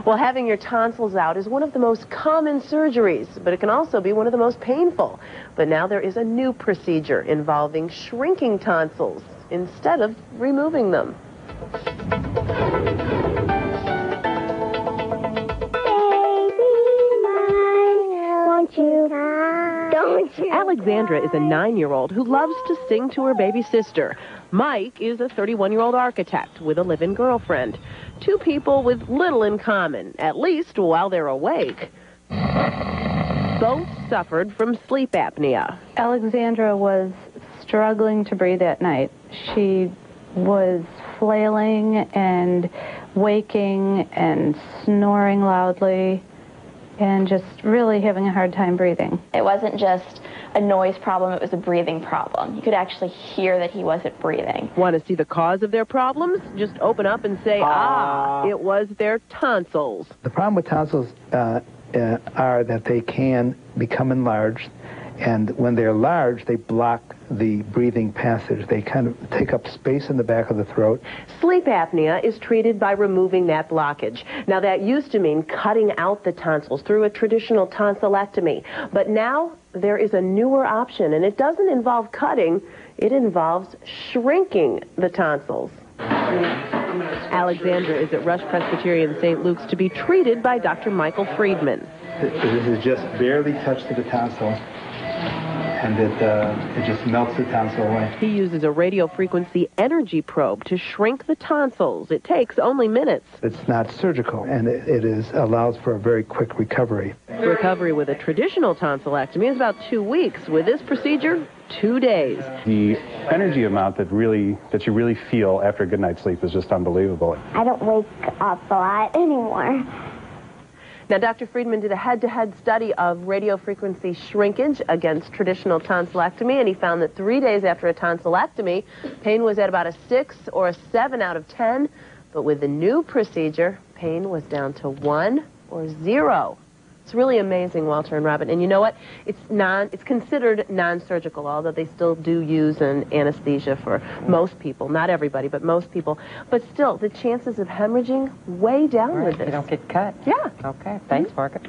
Well, having your tonsils out is one of the most common surgeries, but it can also be one of the most painful. But now there is a new procedure involving shrinking tonsils instead of removing them. Alexandra is a 9-year-old who loves to sing to her baby sister. Mike is a 31-year-old architect with a live-in girlfriend. Two people with little in common, at least while they're awake. Both suffered from sleep apnea. Alexandra was struggling to breathe at night. She was flailing and waking and snoring loudly and just really having a hard time breathing. It wasn't just a noise problem, it was a breathing problem. You could actually hear that he wasn't breathing. Want to see the cause of their problems? Just open up and say, it was their tonsils. The problem with tonsils are that they can become enlarged, and when they're large, they block the breathing passage. They kind of take up space in the back of the throat. Sleep apnea is treated by removing that blockage. Now, that used to mean cutting out the tonsils through a traditional tonsillectomy. But now there is a newer option, and it doesn't involve cutting. It involves shrinking the tonsils. Alexandra is at Rush Presbyterian St. Luke's to be treated by Dr. Michael Friedman. This is just barely touched to the tonsil, and it just melts the tonsil away. He uses a radio frequency energy probe to shrink the tonsils. It takes only minutes. It's not surgical, and it allows for a very quick recovery. Recovery with a traditional tonsillectomy is about 2 weeks. With this procedure, 2 days. The energy amount that you really feel after a good night's sleep is just unbelievable. I don't wake up a lot anymore. Now, Dr. Friedman did a head-to-head study of radiofrequency shrinkage against traditional tonsillectomy, and he found that 3 days after a tonsillectomy, pain was at about a 6 or a 7 out of 10. But with the new procedure, pain was down to 1 or 0. It's really amazing, Walter and Robin. And you know what? It's considered non-surgical, although they still do use an anesthesia for most people. Not everybody, but most people. But still, the chances of hemorrhaging way down with this. You don't get cut. Yeah. Okay. Thanks, Margaret.